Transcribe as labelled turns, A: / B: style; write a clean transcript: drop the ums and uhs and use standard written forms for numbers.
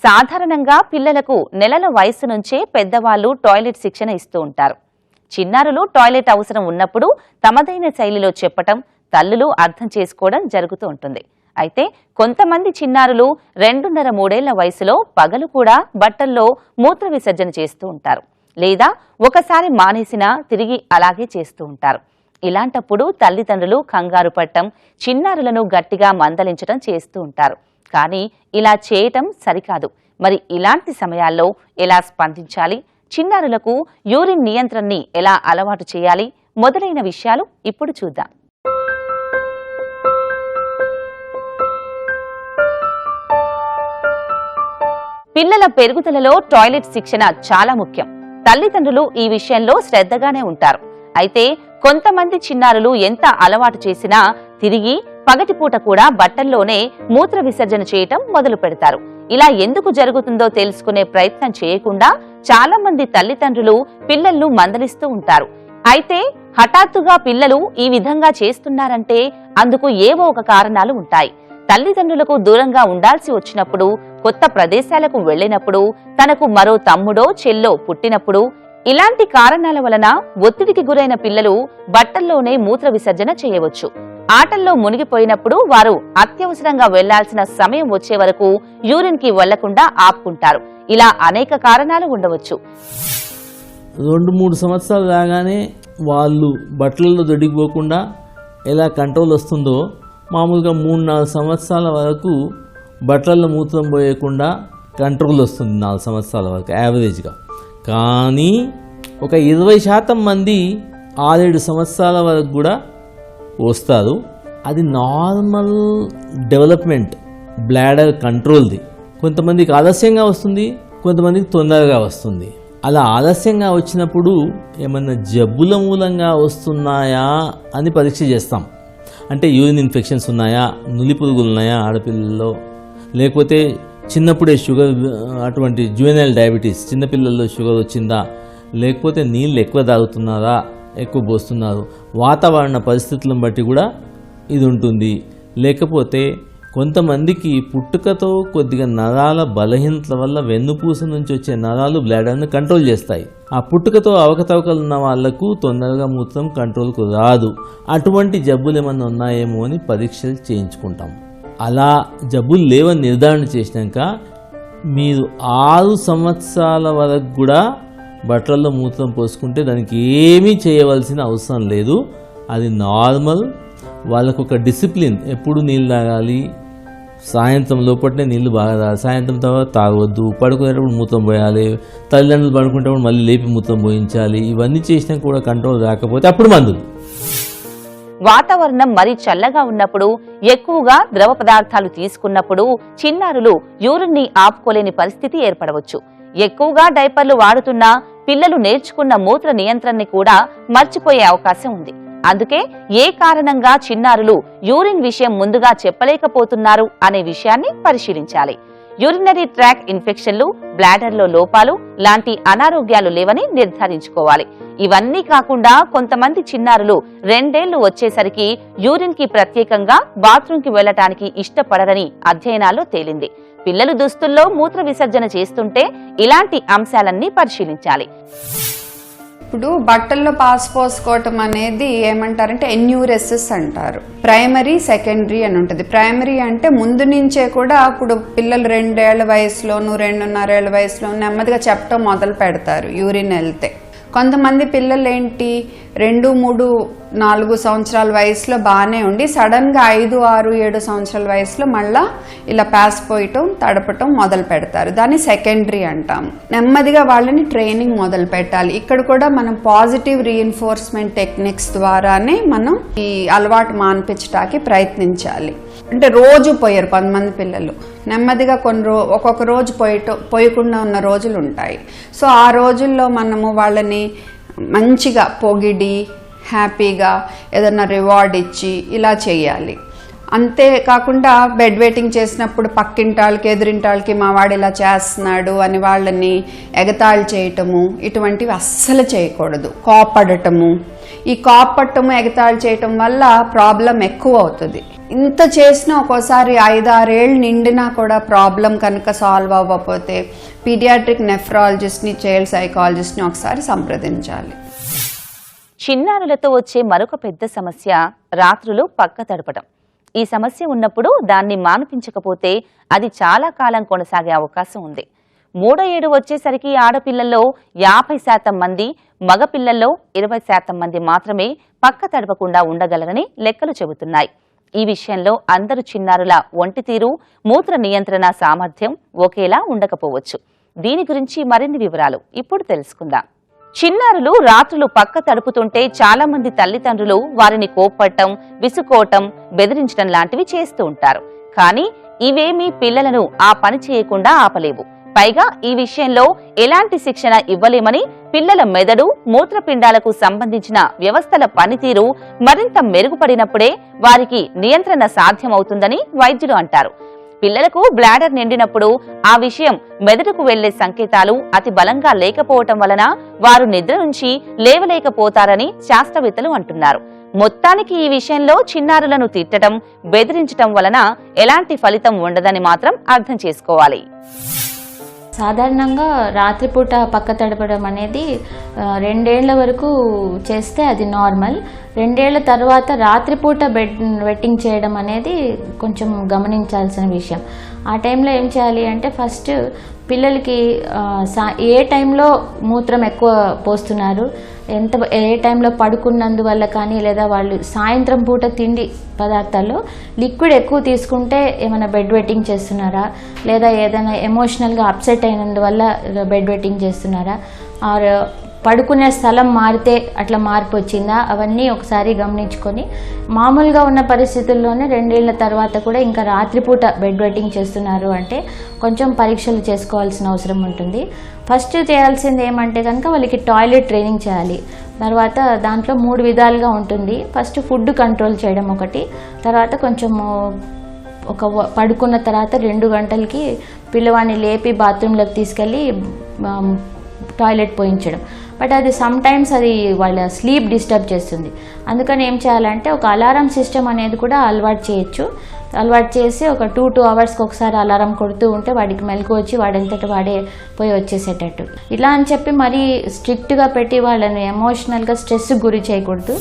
A: సాధారణంగా పిల్లలకు నెలల వయసు నుంచే పెద్దవాళ్లు టాయిలెట్ శిక్షణ ఇస్తూ ఉంటారు. చిన్నారులు టాయిలెట్ అవసరం ఉన్నప్పుడు తమదైన శైలిలో చెప్పటం, తల్లులు అర్థం చేసుకోవడం జరుగుతూ ఉంటుంది. అయితే కొంతమంది చిన్నారులు 2.5-3 ఏళ్ల వయసులో పగలు కూడా బట్టల్లో మూత్ర విసర్జన చేస్తూ ఉంటారు. లేదా ఒకసారి మానేసినా తిరిగి అలాగే చేస్తూ ఉంటారు. ఇలాంటప్పుడు తల్లిదండ్రులు కంగారు పడటం, చిన్నారులను గట్టిగా మందలించడం చేస్తూ ఉంటారు. కానీ ఇలా చేయటం సరికాదు. మరి ఇలాంటి సమయాల్లో ఎలా స్పందించాలి, చిన్నారులకు యూరిన్ నియంత్రణని ఎలా అలవాటు చేయాలి మొదలైన విషయాలు ఇప్పుడు చూద్దాం. పిల్లల పెరుగుదలలో టాయిలెట్ శిక్షణ చాలా ముఖ్యం. తల్లిదండ్రులు ఈ విషయంలో శ్రద్ధగానే ఉంటారు. అయితే కొంతమంది చిన్నారులు ఎంత అలవాటు చేసినా తిరిగి పగటిపూట కూడా బట్టల్లోనే మూత్ర విసర్జన చేయటం మొదలు పెడతారు. ఇలా ఎందుకు జరుగుతుందో తెలుసుకునే ప్రయత్నం చేయకుండా చాలా మంది తల్లిదండ్రులు పిల్లలను మందలిస్తూ ఉంటారు. అయితే హఠాత్తుగా పిల్లలు ఈ విధంగా చేస్తున్నారంటే అందుకు ఏవో ఒక కారణాలు ఉంటాయి. తల్లిదండ్రులకు దూరంగా ఉండాల్సి వచ్చినప్పుడు, కొత్త ప్రదేశాలకు వెళ్లినప్పుడు, తనకు మరో తమ్ముడో చెల్లో పుట్టినప్పుడు, ఇలాంటి కారణాల వలన ఒత్తిడికి గురైన పిల్లలు బట్టల్లోనే మూత్ర విసర్జన చేయవచ్చు. ఆటల్లో మునిగిపోయినప్పుడు వారు అత్యవసరంగా వెళ్లాల్సిన సమయం వచ్చే వరకు యూరిన్ కి వెళ్లకుండా ఆపుకుంటారు. ఇలా అనేక కారణాలు ఉండవచ్చు.
B: 2-3 సంవత్సరాలు రాగానే వాళ్ళు బట్టలలో దొడిగిపోకుండా ఎలా కంట్రోల్ వస్తుందో, మామూలుగా 3-4 సంవత్సరాల వరకు బట్టలలో మూత్రం పోయకుండా కంట్రోల్ వస్తుంది. 4 సంవత్సరాల వరకు యావరేజ్గా. కానీ ఒక 20% మంది 6-7 సంవత్సరాల వరకు కూడా వస్తారు. అది నార్మల్ డెవలప్మెంట్, బ్లాడర్ కంట్రోల్ది. కొంతమందికి ఆలస్యంగా వస్తుంది, కొంతమందికి తొందరగా వస్తుంది. అలా ఆలస్యంగా వచ్చినప్పుడు ఏమన్నా జబ్బుల మూలంగా వస్తున్నాయా అని పరీక్ష చేస్తాం. అంటే యూరిన్ ఇన్ఫెక్షన్స్ ఉన్నాయా, నులి పురుగులు ఉన్నాయా ఆడపిల్లల్లో, లేకపోతే చిన్నప్పుడే షుగర్, అటువంటి జువెనైల్ డయాబెటీస్, చిన్నపిల్లల్లో షుగర్ వచ్చిందా, లేకపోతే నీళ్ళు ఎక్కువ తాగుతున్నారా, ఎక్కువ పోస్తున్నారు, వాతావరణ పరిస్థితులను బట్టి కూడా ఇది ఉంటుంది. లేకపోతే కొంతమందికి పుట్టుకతో కొద్దిగా నరాల బలహీనతల వల్ల వెన్నుపూస నుంచి వచ్చే నరాలు బ్లాడర్ను కంట్రోల్ చేస్తాయి. ఆ పుట్టుకతో అవకతవకలు ఉన్న వాళ్లకు తొందరగా మూత్రం కంట్రోల్కు రాదు. అటువంటి జబ్బులు ఏమన్నా ఉన్నాయేమో అని పరీక్షలు చేయించుకుంటాం. అలా జబ్బులు లేవని నిర్ధారణ చేసినాక మీరు 6 సంవత్సరాల వరకు కూడా బట్టల్లో మూత్రం పోసుకుంటే దానికి ఏమీ చేయవలసిన అవసరం లేదు. అది నార్మల్. వాళ్ళకు ఒక డిసిప్లిన్, ఎప్పుడు నీళ్ళు తాగాలి, సాయంత్రం లోపలనే నీళ్లు బాగా తాగాలి, సాయంత్రం తర్వాత తాగవద్దు, పడుకునేటప్పుడు మూత్రం పోయాలి, తల్లిదండ్రులు పడుకునేటప్పుడు మళ్ళీ లేపి మూత్రం పోయించాలి. ఇవన్నీ చేసినా కూడా కంట్రోల్ రాకపోతే అప్పుడు మందులు.
A: వాతావరణం మరీ చల్లగా ఉన్నప్పుడు, ఎక్కువగా ద్రవ పదార్థాలు తీసుకున్నప్పుడు చిన్నారులు యూరిన్ ని ఆపుకోలేని పరిస్థితి ఏర్పడవచ్చు. ఎక్కువగా డైపర్లు వాడుతున్నా పిల్లలు నేర్చుకున్న మూత్ర నియంత్రణని కూడా మర్చిపోయే అవకాశం ఉంది. అందుకే ఏ కారణంగా చిన్నారులు యూరిన్ విషయం ముందుగా చెప్పలేకపోతున్నారు అనే విషయాన్ని పరిశీలించాలి. యూరినరీ ట్రాక్ ఇన్ఫెక్షన్లు, బ్లాడర్లో లోపాలు లాంటి అనారోగ్యాలు లేవని నిర్ధారించుకోవాలి. ఇవన్నీ కాకుండా కొంతమంది చిన్నారులు 2 ఏళ్లు వచ్చేసరికి యూరిన్ కి ప్రత్యేకంగా బాత్రూంకి వెళ్లటానికి ఇష్టపడరని అధ్యయనాల్లో తేలింది. పిల్లలు దుస్తుల్లో మూత్ర విసర్జన చేస్తుంటే ఇలాంటి అంశాలన్నీ పరిశీలించాలి.
C: ఇప్పుడు బట్టల్లో పాస్ పోసుకోవటం అనేది ఏమంటారంటే ఎన్యూరెసిస్ అంటారు. ప్రైమరీ, సెకండరీ అని ఉంటుంది. ప్రైమరీ అంటే ముందు నుంచే కూడా ఇప్పుడు పిల్లలు 2 ఏళ్ల వయసులోను 2.5 ఏళ్ల వయసులో నెమ్మదిగా చెప్పటం మొదలు పెడతారు యూరిన్ వెళ్తే. కొంతమంది పిల్లలు ఏంటి 2, 3, 4 సంవత్సరాల వయసులో బాగానే ఉండి సడన్గా 5, 6, 7 సంవత్సరాల వయసులో మళ్ళా ఇలా పాస్ పోయటం, తడపటం మొదలు పెడతారు. దాన్ని సెకండరీ అంటాము. నెమ్మదిగా వాళ్ళని ట్రైనింగ్ మొదలు పెట్టాలి. ఇక్కడ కూడా మనం పాజిటివ్ రీఇన్ఫోర్స్మెంట్ టెక్నిక్స్ ద్వారానే మనం ఈ అలవాటు మాన్పించడానికి ప్రయత్నించాలి. అంటే రోజు పోయారు కొంతమంది పిల్లలు, నెమ్మదిగా ఒక్కొక్క రోజు పోయకుండా ఉన్న రోజులు ఉంటాయి. సో ఆ రోజుల్లో మనము వాళ్ళని మంచిగా పొగిడి హ్యాపీగా ఏదన్నా రివార్డ్ ఇచ్చి ఇలా చేయాలి. అంతే కాకుండా బెడ్ వెయిటింగ్ చేసినప్పుడు పక్కింటాళ్ళకి ఎదురింటాళ్ళకి మా వాడు ఇలా చేస్తున్నాడు అని వాళ్ళని ఎగతాళి చేయటము, ఇటువంటివి అస్సలు చేయకూడదు. కోపడటము, ఈ కోపడటము ఎగతాళి చేయటం వల్ల ప్రాబ్లం ఎక్కువ అవుతుంది. ఇంత చేసినా ఒక్కోసారి 5-6 ఏళ్ళు నిండినా కూడా ప్రాబ్లం కనుక సాల్వ్ అవ్వకపోతే పీడియాట్రిక్ నెఫ్రాలజిస్ట్ని, చైల్డ్ సైకాలజిస్ట్ని ఒకసారి సంప్రదించాలి.
A: చిన్నారులతో వచ్చే మరొక పెద్ద సమస్య రాత్రులు పక్క తడపడం. ఈ సమస్య ఉన్నప్పుడు దాన్ని మాన్పించకపోతే అది చాలా కాలం కొనసాగే అవకాశం ఉంది. 3వ ఏడు వచ్చేసరికి ఆడపిల్లల్లో 50% మంది, మగపిల్లల్లో 20% మంది మాత్రమే పక్క తడపకుండా ఉండగలరని లెక్కలు చెబుతున్నాయి. ఈ విషయంలో అందరు చిన్నారుల ఒంటి తీరు, మూత్ర నియంత్రణ సామర్థ్యం ఒకేలా ఉండకపోవచ్చు. దీని గురించి మరిన్ని వివరాలు ఇప్పుడు తెలుసుకుందాం. చిన్నారులు రాత్రులు పక్క తడుపుతుంటే చాలా మంది తల్లిదండ్రులు వారిని కోప్పట్టం, విసుకోవటం, బెదిరించడం లాంటివి చేస్తూ ఉంటారు. కానీ ఇవేమీ పిల్లలను ఆ పని చేయకుండా ఆపలేవు. పైగా ఈ విషయంలో ఎలాంటి శిక్షణ ఇవ్వలేమని, పిల్లల మెదడు, మూత్రపిండాలకు సంబంధించిన వ్యవస్థల పనితీరు మరింత మెరుగుపడినప్పుడే వారికి నియంత్రణ సాధ్యమవుతుందని వైద్యులు అంటారు. పిల్లలకు బ్లాడర్ నిండినప్పుడు ఆ విషయం మెదడుకు వెళ్లే సంకేతాలు అతి బలంగా లేకపోవటం వలన వారు నిద్ర నుంచి లేవలేకపోతారని శాస్త్రవేత్తలు అంటున్నారు. మొత్తానికి ఈ విషయంలో చిన్నారులను తిట్టడం, బెదిరించటం వలన ఎలాంటి ఫలితం ఉండదని మాత్రం అర్థం చేసుకోవాలి.
D: సాధారణంగా రాత్రిపూట పక్క తడపడం అనేది 2 ఏళ్ల వరకు చేస్తే అది నార్మల్. 2 ఏళ్ల తర్వాత రాత్రిపూట వెట్టింగ్ చేయడం అనేది కొంచెం గమనించాల్సిన విషయం. ఆ టైంలో ఏం చేయాలి అంటే ఫస్ట్ పిల్లలకి ఏ టైంలో మూత్రం ఎక్కువ పోస్తున్నారు, ఏ టైంలో పడుకున్నందువల్ల కానీ, లేదా వాళ్ళు సాయంత్రం పూట తిండి పదార్థాల్లో లిక్విడ్ ఎక్కువ తీసుకుంటే ఏమైనా బెడ్ వెట్టింగ్ చేస్తున్నారా, లేదా ఏదైనా ఎమోషనల్గా అప్సెట్ అయినందువల్ల బెడ్ వెట్టింగ్ చేస్తున్నారా, ఆర్ పడుకునే స్థలం మారితే అట్లా మార్పు వచ్చిందా, అవన్నీ ఒకసారి గమనించుకొని మామూలుగా ఉన్న పరిస్థితుల్లోనే 2 ఏళ్ల తర్వాత కూడా ఇంకా రాత్రిపూట బెడ్ వెట్టింగ్ చేస్తున్నారు అంటే కొంచెం పరీక్షలు చేసుకోవాల్సిన అవసరం ఉంటుంది. ఫస్ట్ చేయాల్సింది ఏమంటే కనుక వాళ్ళకి టాయిలెట్ ట్రైనింగ్ చేయాలి. తర్వాత దాంట్లో 3 విధాలుగా ఉంటుంది. ఫస్ట్ ఫుడ్ కంట్రోల్ చేయడం ఒకటి, తర్వాత కొంచెము పడుకున్న తర్వాత 2 గంటలకి పిల్లవాడిని లేపి బాత్రూంలోకి తీసుకెళ్ళి టాయిలెట్ పోయించడం. బట్ అది సమ్ టైమ్స్ అది వాళ్ళ స్లీప్ డిస్టర్బ్ చేస్తుంది. అందుకని ఏం చేయాలంటే ఒక అలారం సిస్టమ్ అనేది కూడా అలవాటు చేయొచ్చు. అలవాటు చేసి ఒక 2 అవర్స్కి ఒకసారి అలారం కొడుతూ ఉంటే వాడికి మెలకు వచ్చి వాడంతట వాడే పోయి వచ్చేసేటట్టు. ఇలా అని చెప్పి మరీ స్ట్రిక్ట్గా పెట్టి వాళ్ళని ఎమోషనల్గా స్ట్రెస్కి గురి చేయకూడదు.